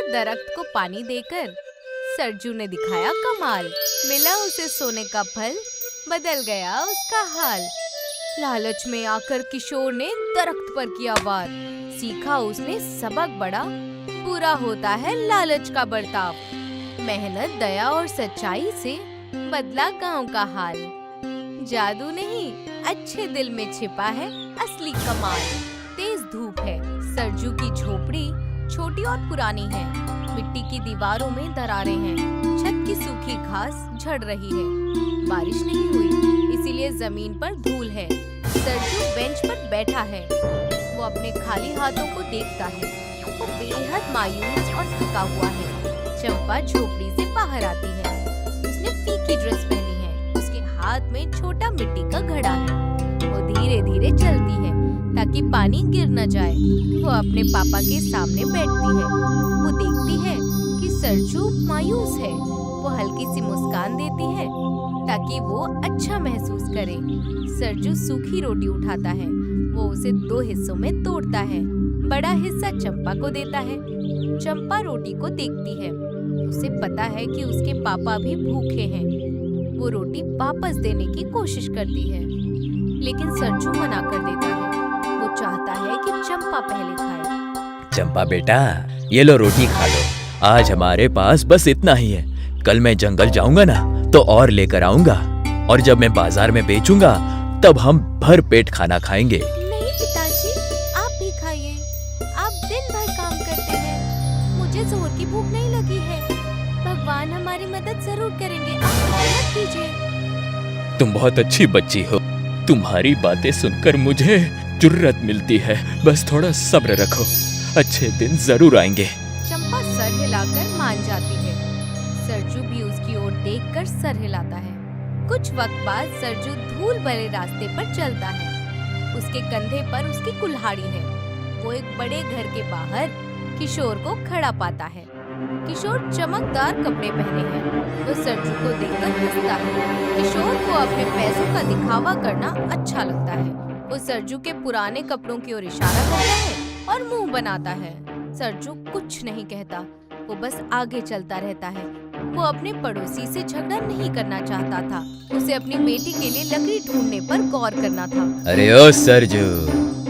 दरख्त को पानी देकर सरजू ने दिखाया कमाल। मिला उसे सोने का फल, बदल गया उसका हाल। लालच में आकर किशोर ने दरख्त पर किया वार। सीखा उसने सबक बड़ा, बुरा होता है लालच का बर्ताव। मेहनत, दया और सच्चाई से बदला गांव का हाल। जादू नहीं, अच्छे दिल में छिपा है असली कमाल। तेज धूप है, सरजू की झोपड़ी छोटी और पुरानी है। मिट्टी की दीवारों में दरारें हैं, छत की सूखी घास झड़ रही है। बारिश नहीं हुई इसीलिए जमीन पर धूल है। सरजू बेंच पर बैठा है, वो अपने खाली हाथों को देखता है। वो बेहद मायूस और थका हुआ है। चंपा झोपड़ी से बाहर आती है। उसने फीकी ड्रेस पहनी है, उसके हाथ में छोटा मिट्टी का घड़ा है। वो धीरे धीरे चलती है ताकि पानी गिर न जाए। वो अपने पापा के सामने बैठती है। वो देखती है कि सरजू मायूस है। वो हल्की सी मुस्कान देती है ताकि वो अच्छा महसूस करे। सरजू सूखी रोटी उठाता है। वो उसे 2 हिस्सों में तोड़ता है। बड़ा हिस्सा चंपा को देता है। चंपा रोटी को देखती है। उसे पता है कि उसके पापा भी भूखे हैं। वो रोटी वापस देने की कोशिश करती है, लेकिन सरजू मना कर देता है। वो चाहता है कि चंपा पहले खाए। चंपा बेटा, ये लो रोटी खा लो। आज हमारे पास बस इतना ही है। कल मैं जंगल जाऊंगा ना तो और लेकर आऊंगा, और जब मैं बाजार में बेचूंगा तब हम भर पेट खाना खाएंगे। नहीं पिताजी, आप भी खाइए। आप दिन भर काम करते हैं, मुझे जोर की भूख नहीं लगी है। भगवान हमारी मदद जरूर करेंगे, आप मेहनत कीजिए। तुम बहुत अच्छी बच्ची हो। तुम्हारी बातें सुनकर मुझे जुर्रत मिलती है। बस थोड़ा सब्र रखो, अच्छे दिन जरूर आएंगे। चंपा सर हिलाकर मान जाती है। सरजू भी उसकी ओर देखकर सर हिलाता है। कुछ वक्त बाद सरजू धूल भरे रास्ते पर चलता है। उसके कंधे पर उसकी कुल्हाड़ी है। वो एक बड़े घर के बाहर किशोर को खड़ा पाता है। किशोर चमकदार कपड़े पहने हैं। वो सरजू को देखकर हंसता है। किशोर को अपने पैसों का दिखावा करना अच्छा लगता है। वो सरजू के पुराने कपड़ों की ओर इशारा करता है और मुंह बनाता है। सरजू कुछ नहीं कहता, वो बस आगे चलता रहता है। वो अपने पड़ोसी से झगड़ा नहीं करना चाहता था। उसे अपनी बेटी के लिए लकड़ी ढूंढने पर गौर करना था। अरे ओ सरजू,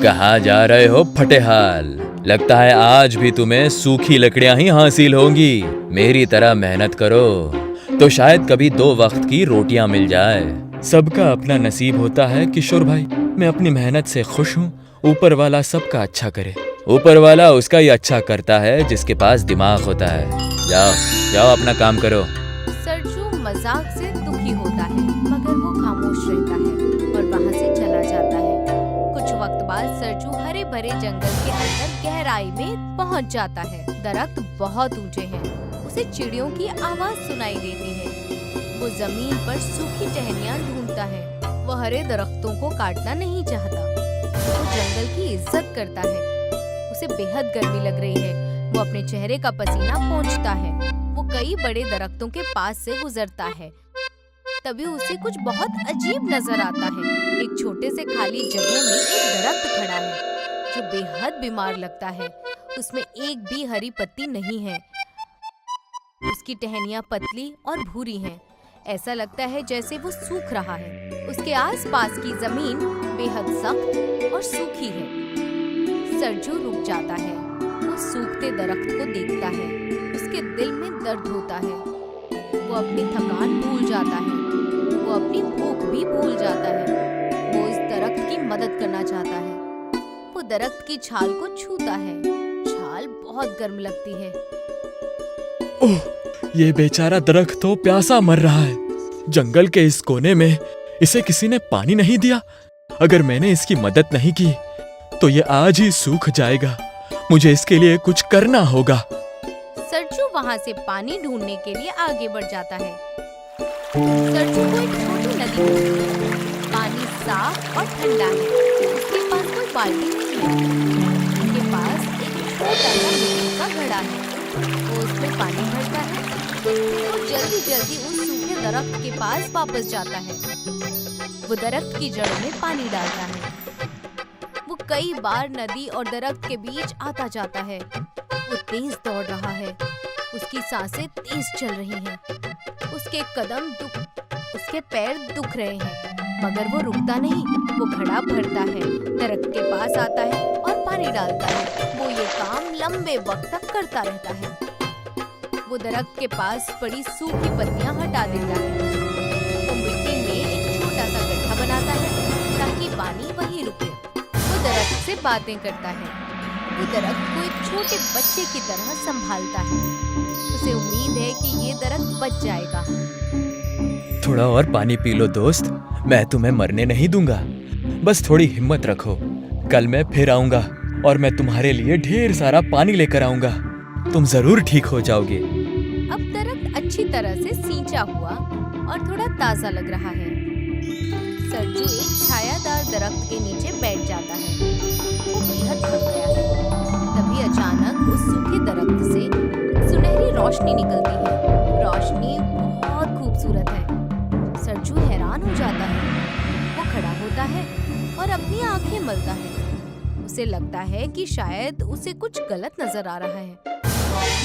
कहाँ जा रहे हो फटेहाल? लगता है आज भी तुम्हें सूखी लकड़ियां ही हासिल होंगी। मेरी तरह मेहनत करो तो शायद कभी 2 वक्त की रोटियां मिल जाए। सबका अपना नसीब होता है किशोर भाई। मैं अपनी मेहनत से खुश हूँ। ऊपर वाला सबका अच्छा करे। ऊपर वाला उसका ही अच्छा करता है जिसके पास दिमाग होता है। जाओ जाओ अपना काम करो। सरजू मजाक से दुखी होता है, मगर वो खामोश रहता है और वहाँ से चला जाता है। कुछ वक्त बाद सरजू हरे भरे जंगल के अंदर गहराई में पहुँच जाता है। दरख्त बहुत ऊंचे हैं। उसे चिड़ियों की आवाज सुनाई देती है। वो जमीन पर सूखी टहनियाँ ढूंढता है। वो हरे दरख्तों को काटना नहीं चाहता। वो जंगल की इज्जत करता है। उसे बेहद गर्मी लग रही है। वो अपने चेहरे का पसीना पोंछता है। वो कई बड़े दरख्तों के पास से गुजरता है। तभी उसे कुछ बहुत अजीब नजर आता है। एक छोटे से खाली जगह में एक दरख्त खड़ा है जो बेहद बीमार लगता है। उसमें एक भी हरी पत्ती नहीं है। उसकी टहनियाँ पतली और भूरी हैं। ऐसा लगता है जैसे वो सूख रहा है। उसके आसपास की जमीन बेहद सख्त और सूखी है। सरजू रुक जाता है। वो सूखते दरख्त को देखता है। उसके दिल में दर्द होता है। वो अपनी थकान भूल जाता है। वो अपनी भूख भी भूल जाता है। वो उस दरख्त की मदद करना चाहता है। वो दरख्त की छाल को छूता है। छाल बहुत गर्म लगती है। ओह, ये बेचारा दरख्त तो प्यासा मर रहा है। जंगल के इस कोने में इसे किसी ने पानी नहीं दिया। अगर मैंने इसकी मदद नहीं की तो ये आज ही सूख जाएगा। मुझे इसके लिए कुछ करना होगा। सरजू वहाँ से पानी ढूंढने के लिए आगे बढ़ जाता है। सरजू को एक छोटी नदी मिलती है। पानी साफ और ठंडा है। उसके पास कोई बाल्टी नहीं है। उसके पास एक छोटा सा मिट्टी का घड़ा है। वो उसमें पानी भरता है। वो जल्दी जल्दी उस सूखे दरख्त के पास वापस जाता है। वो दरख्त की जड़ों में पानी डालता है। वो कई बार नदी और दरख्त के बीच आता जाता है। वो तेज दौड़ रहा है। उसकी सांसें तेज चल रही हैं। उसके पैर दुख रहे हैं, मगर वो रुकता नहीं। वो घड़ा भरता है, दरख्त के पास आता है और पानी डालता है। वो ये काम लंबे वक्त तक करता रहता है। वो दरख्त के पास पड़ी सूखी पत्तियां हटा देता है। वो मिट्टी में एक छोटा सा गड्ढा बनाता है ताकि पानी वहीं रुके। वो दरख्त से बातें करता है। वो दरख्त को एक छोटे बच्चे की तरह संभालता है। उसे उम्मीद है कि ये दरख्त बच जाएगा। थोड़ा और पानी पी लो दोस्त, मैं तुम्हें मरने नहीं दूंगा। बस थोड़ी हिम्मत रखो, कल मैं फिर आऊंगा और मैं तुम्हारे लिए ढेर सारा पानी लेकर आऊंगा। तुम जरूर ठीक हो जाओगे। अब दरख्त अच्छी तरह से सींचा हुआ और थोड़ा ताजा लग रहा है। सरजू एक छायादार दरख्त के नीचे बैठ जाता है। वो बेहद थक गया है। तभी अचानक उस सूखे दरख्त से सुनहरी रोशनी निकलती है। रोशनी बहुत खूबसूरत है। सरजू हैरान हो जाता है। वो खड़ा होता है और अपनी आंखें मलता है। उसे लगता है कि शायद उसे कुछ गलत नजर आ रहा है।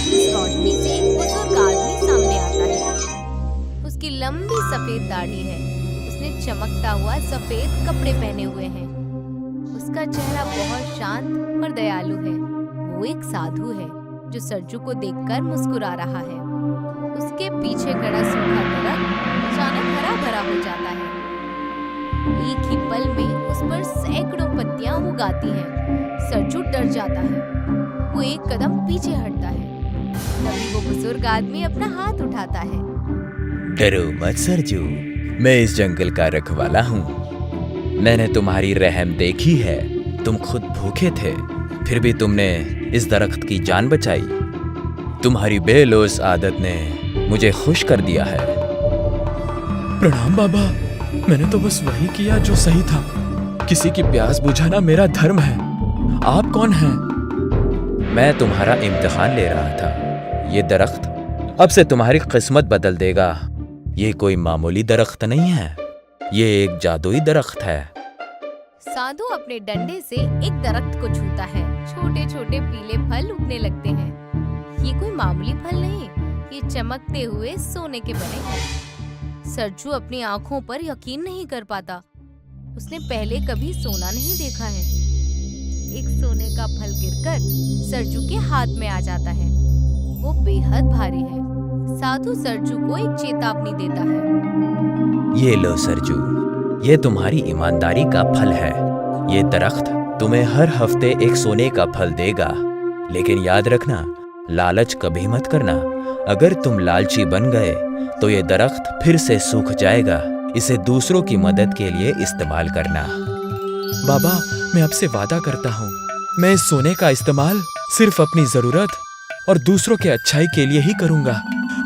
इस रोशनी से एक बुजुर्ग आदमी सामने आता है। उसकी लंबी सफेद दाढ़ी है। उसने चमकता हुआ सफेद कपड़े पहने हुए हैं। उसका चेहरा बहुत शांत और दयालु है। वो एक साधु है जो सरजू को देखकर मुस्कुरा रहा है। उसके पीछे खड़ा सूखा दरख्त अचानक हरा भरा हो जाता है। एक ही पल में उस पर सैकड़ों पत्तियां उगाती हैं। सरजू डर जाता है। वो एक कदम पीछे हटता है। तभी वो बुजुर्ग आदमी अपना हाथ उठाता है। डरो मत सरजू, मैं इस जंगल का रखवाला हूँ। मैंने तुम्हारी रहम देखी है। तुम खुद भूखे थे, फिर भी तुमने इस दरख्त की जान बचाई। तुम्हारी बेलौस आदत ने मुझे खुश कर दिया है। प्रणाम बाबा, मैंने तो बस वही किया जो सही था। किसी की प्यास बुझाना मेरा धर्म है। आप कौन हैं? मैं तुम्हारा इम्तिहान ले रहा था। ये दरख्त अब से तुम्हारी किस्मत बदल देगा। ये कोई मामूली दरख्त नहीं है, ये एक जादुई दरख्त है। साधु अपने डंडे से एक दरख्त को छूता है। छोटे छोटे पीले फल उगने लगते हैं। ये कोई मामूली फल नहीं, ये चमकते हुए सोने के बने हैं। सरजू अपनी आंखों पर यकीन नहीं कर पाता। उसने पहले कभी सोना नहीं देखा है। एक सोने का फल गिरकर सरजू के हाथ में आ जाता है। वो बेहद भारी है। साधु सरजू को एक चेतावनी देता है। ये लो सरजू, ये तुम्हारी ईमानदारी का फल है। ये दरख्त तुम्हें हर हफ्ते एक सोने का फल देगा। लेकिन याद रखना, लालच कभी मत करना। अगर तुम लालची बन गए तो ये दरख्त फिर से सूख जाएगा। इसे दूसरों की मदद के लिए इस्तेमाल करना। बाबा, मैं आपसे वादा करता हूँ, मैं इस सोने का इस्तेमाल सिर्फ अपनी जरूरत और दूसरों के अच्छाई के लिए ही करूँगा।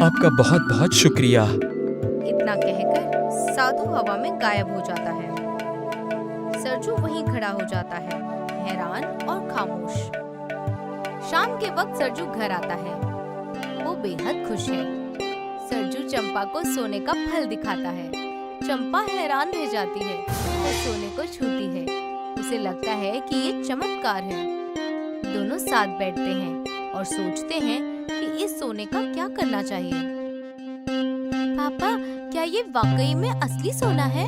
आपका बहुत बहुत शुक्रिया। इतना कहकर साधु हवा में गायब हो जाता है। सरजू वहीं खड़ा हो जाता है, हैरान और खामोश। शाम के वक्त सरजू घर आता है। वो बेहद खुश है। सरजू चंपा को सोने का फल दिखाता है। चंपा हैरान रह जाती है। वो सोने को छूती है। उसे लगता है कि ये चमत्कार है। दोनों साथ बैठते हैं और सोचते हैं कि इस सोने का क्या करना चाहिए। पापा, क्या ये वाकई में असली सोना है?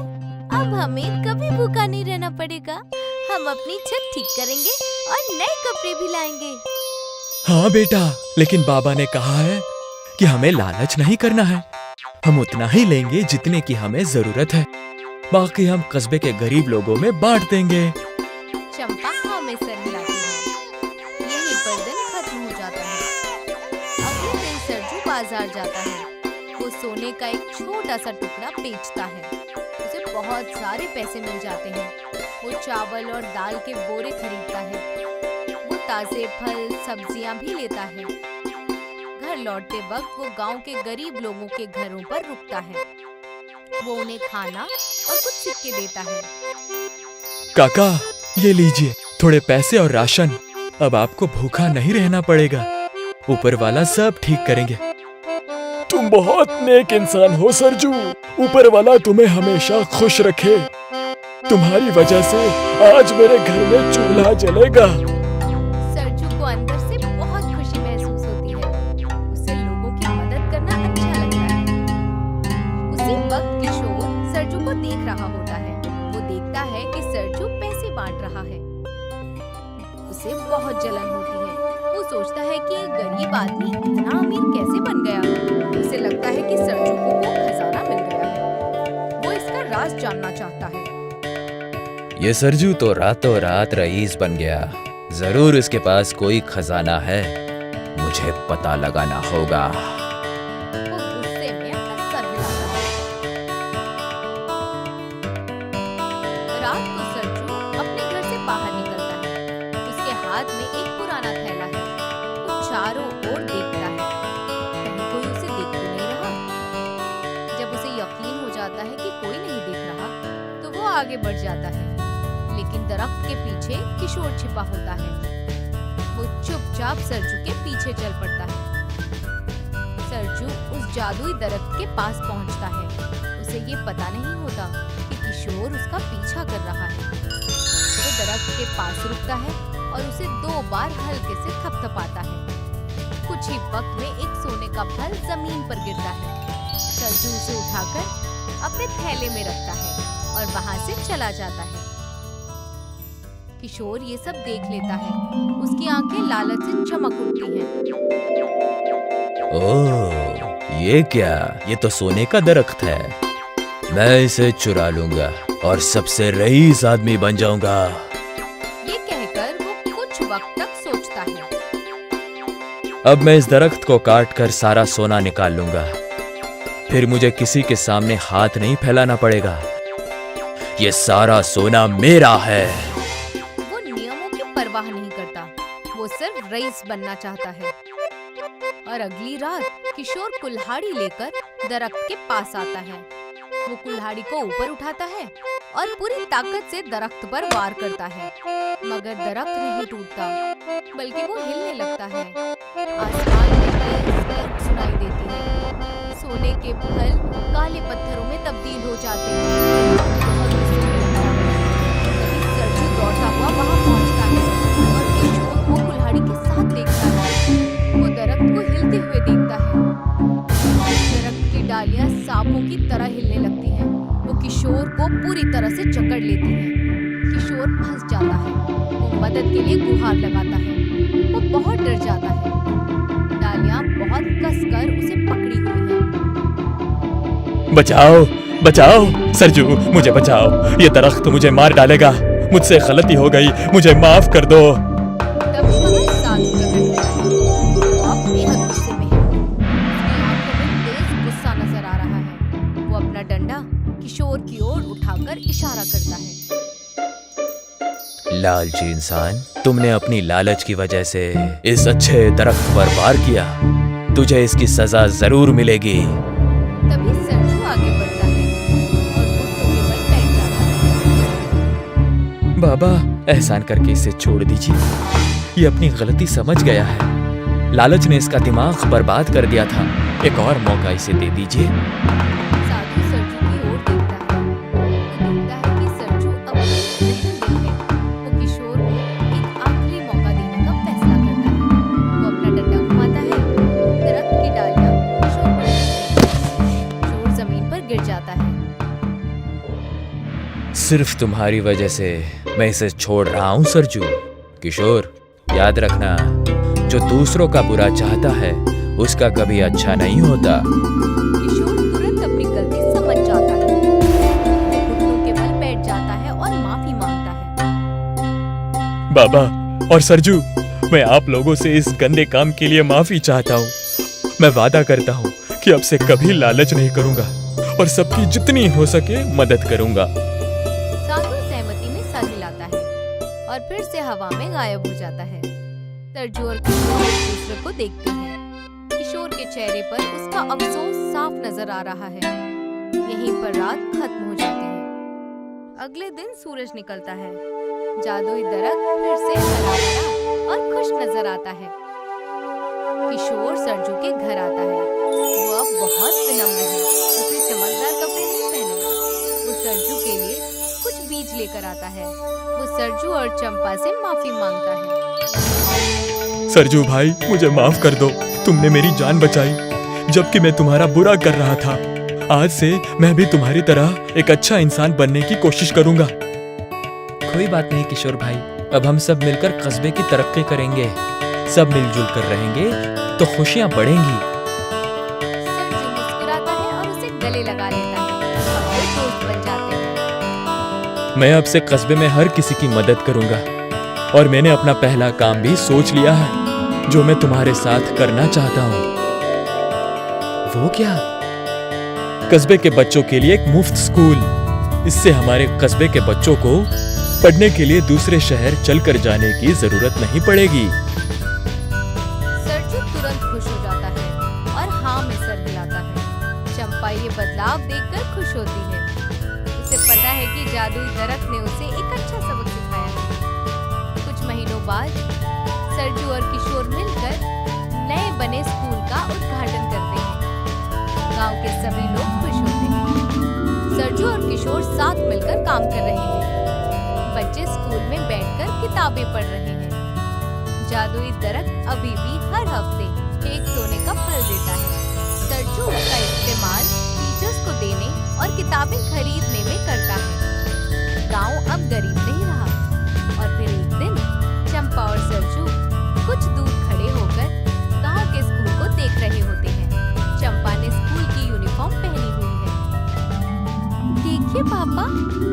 अब हमें कभी भूखा नहीं रहना पड़ेगा। हम अपनी छत ठीक करेंगे और नए कपड़े भी लाएंगे। हाँ बेटा, लेकिन बाबा ने कहा है कि हमें लालच नहीं करना है। हम उतना ही लेंगे जितने की हमें जरूरत है। बाकी हम कस्बे के गरीब लोगों में बांट देंगे। चंपा हाँ में सर हिलाती है। यही पर दिन खत्म हो जाता है। अगले दिन सरजू बाजार जाता है। वो सोने का एक छोटा सा टुकड़ा बेचता है। उसे बहुत सारे पैसे मिल जाते हैं। वो चावल और दाल के बोरे खरीदता है। वो ताजे फल सब्जियां भी लेता है। घर लौटते वक्त वो गांव के गरीब लोगों के घरों पर रुकता है। वो उन्हें खाना और कुछ सिक्के देता है। काका, ये लीजिए थोड़े पैसे और राशन। अब आपको भूखा नहीं रहना पड़ेगा। ऊपर वाला सब ठीक करेंगे। तुम बहुत नेक इंसान हो सरजू। ऊपर वाला तुम्हें हमेशा खुश रखे। तुम्हारी वजह से आज मेरे घर में चूल्हा जलेगा। सरजू को अंदर से बहुत खुशी महसूस बहुत जलन होती है। वो सोचता है कि ये गरीब आदमी इतना अमीर कैसे बन गया। उसे लगता है कि सरजू को वो खजाना मिल गया है। वो इसका राज जानना चाहता है। ये सरजू तो रातों रात रईस बन गया। जरूर इसके पास कोई खजाना है, मुझे पता लगाना होगा। वो गुस्से में अपना सर हिलाता है। रात को सरजू अपने घर से बाहर निकलता है। उसके हाथ में एक पुराना थैला है। वो चारों ओर देखता है, कहीं कोई उसे देख तो नहीं रहा। जब उसे यकीन हो जाता है कि कोई नहीं देख रहा, तो वो आगे बढ़ जाता है। लेकिन दरख्त के पीछे किशोर छिपा होता है। वो चुपचाप सरजू के पीछे चल पड़ता है। सरजू उस जादुई दरख्त के पास पहुंचता है। उसे ये पता नहीं होता कि किशोर उसका पीछा कर रहा है। वो दरख्त के पास रुकता है और उसे 2 बार हल्के से थपथपाता है। कुछ ही वक्त में एक सोने का फल जमीन पर गिरता है। सरजू उसे उठाकर अपने थैले में रखता है और वहां से चला जाता है। किशोर ये सब देख लेता है। उसकी आंखें लालच से चमक उठती हैं। ओह, ये क्या? ये तो सोने का दरख्त है। मैं इसे चुरा लूंगा और सबसे रईस आदमी बन जाऊंगा। ये कहकर वो कुछ वक्त तक सोचता है। अब मैं इस दरख्त को काट कर सारा सोना निकाल लूंगा। फिर मुझे किसी के सामने हाथ नहीं फैलाना पड़ेगा। ये सारा सोना मेरा है। वो नियमों की परवाह नहीं करता। वो सिर्फ रईस बनना चाहता है। और अगली रात किशोर कुल्हाड़ी लेकर दरख्त के पास आता है। वो कुल्हाड़ी को ऊपर उठाता है और पूरी ताकत से दरख्त पर वार करता है, मगर दरख्त नहीं टूटता, बल्कि वो हिलने लगता है। आसमान में तेज गर्ज सुनाई देती है। सोने के फल काले पत्थरों में तब्दील हो जाते हैं। तभी सरजू दौड़ता हुआ वहां पहुंचता है और किशोर को कुल्हाड़ी के साथ देखता है। वो दरख्त को हिलते हुए देखता है। दरख्त की डालियां सांपों की तरह हिलने लगती हैं। वो किशोर को पूरी तरह से जकड़ लेती हैं। किशोर फंस जाता है। वो मदद के लिए गुहार लगाता है। वो बहुत डर जाता है। डालियां बहुत कसकर उसे पकड़ी हुई हैं। बचाओ, बचाओ, सरजू मुझे बचाओ। ये दरख्त मुझे मार डालेगा। मुझसे गलती हो गई, मुझे माफ कर दो। तभी वहां साधु प्रकट होता है। वो अब बेहद गुस्से में है। उसकी आंखों में तेज गुस्सा नजर आ रहा है। वो अपना डंडा किशोर की ओर उठाकर इशारा करता है। लालची इंसान, तुमने अपनी लालच की वजह से इस अच्छे दरख्त पर वार किया। तुझे इसकी सजा जरूर मिलेगी। तभी सरजू आगे बढ़ता है और घुटनों के बल बैठ जाता है। बाबा, एहसान करके इसे छोड़ दीजिए। ये अपनी गलती समझ गया है। लालच ने इसका दिमाग बर्बाद कर दिया था। एक और मौका इसे दे दीजिए। साधु सरजू की ओर देखता है। वो देखता है कि सरजू अब नहीं है। वो किशोर को एक आखिरी मौका देने का फैसला करता है। वो अपना डंडा घुमाता है। दरख्त की डालियां किशोर पर गिरती हैं। किशोर जमीन पर गिर जाता है। सिर्फ तुम्हारी वजह से मैं इसे छोड़ रहा हूँ सरजू। किशोर, याद रखना, जो दूसरों का बुरा चाहता है उसका कभी अच्छा नहीं होता। किशोर तुरंत अपनी गलती समझ जाता है। वो घुटनों के बल बैठ जाता है और माफी मांगता है। बाबा और सरजू, मैं आप लोगों से इस गंदे काम के लिए माफी चाहता हूँ। मैं वादा करता हूँ कि अब से कभी लालच नहीं करूँगा और सबकी जितनी हो सके मदद करूँगा। साधु सहमति में सर हिलाता है और फिर से हवा में गायब हो जाता है। सरजू और किशोर एक दूसरे को देखते हैं। किशोर के चेहरे पर उसका अफसोस साफ नजर आ रहा है। यहीं पर रात खत्म हो जाती है। अगले दिन सूरज निकलता है। जादुई दरख्त फिर से हरा भरा और खुश नजर आता है। किशोर सरजू के घर आता है। वो अब बहुत विनम्र है। उसने चमकदार कपड़े नहीं पहने। वो सरजू के लिए कुछ बीज लेकर आता है। वो सरजू और चंपा से माफी मांगता है। सरजू भाई, मुझे माफ कर दो। तुमने मेरी जान बचाई जबकि मैं तुम्हारा बुरा कर रहा था। आज से मैं भी तुम्हारी तरह एक अच्छा इंसान बनने की कोशिश करूंगा। कोई बात नहीं किशोर भाई, अब हम सब मिलकर कस्बे की तरक्की करेंगे। सब मिलजुल कर रहेंगे तो खुशियां बढ़ेंगी। सरजू मुस्कुराता है और उसे गले लगा लेता है और वे दोस्त बन जाते हैं। मैं अब से कस्बे में हर किसी की मदद करूंगा और मैंने अपना पहला काम भी सोच लिया है जो मैं तुम्हारे साथ करना चाहता हूँ। वो क्या? कस्बे के बच्चों के लिए एक मुफ्त स्कूल। इससे हमारे कस्बे के बच्चों को पढ़ने के लिए दूसरे शहर चलकर जाने की जरूरत नहीं पड़ेगी। सरजू तुरंत खुश हो जाता है और हाँ में सर हिलाता है। चंपा ये बदलाव देखकर खुश होती है। उसे पता है कि जादुई दरख्त ने उसे एक अच्छा सबक सिखाया है। कुछ महीनों बाद सरजू और किशोर मिलकर नए बने स्कूल का उद्घाटन करते हैं। गांव के सभी लोग खुश होते हैं। सरजू और किशोर साथ मिलकर काम कर रहे हैं। बच्चे स्कूल में बैठकर किताबें पढ़ रहे हैं। जादुई दरख्त अभी भी हर हफ्ते एक सोने का फल देता है। सरजू उसका इस्तेमाल टीचर्स को देने और किताबें खरीदने में करता है। गांव अब गरीब नहीं रहा। और फिर एक दिन चंपा और सरजू कुछ दूर खड़े होकर गांव के स्कूल को देख रहे होते हैं। चंपा ने स्कूल की यूनिफॉर्म पहनी हुई है। देखिए पापा,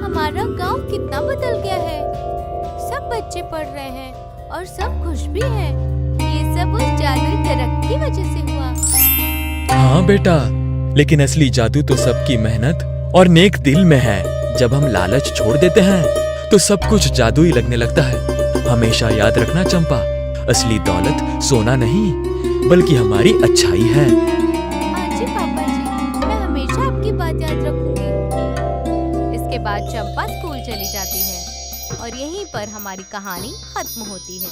हमारा गांव कितना बदल गया है। सब बच्चे पढ़ रहे हैं और सब खुश भी हैं। ये सब उस जादुई दरख्त की वजह से हुआ। हाँ बेटा, लेकिन असली जादू तो सबकी मेहनत और नेक दिल में है। जब हम लालच छोड़ देते हैं तो सब कुछ जादुई लगने लगता है। हमेशा याद रखना चंपा, असली दौलत सोना नहीं बल्कि हमारी अच्छाई है। हाँ जी पापा जी, मैं हमेशा आपकी बात याद रखूंगी। इसके बाद चंपा स्कूल चली जाती है और यहीं पर हमारी कहानी खत्म होती है।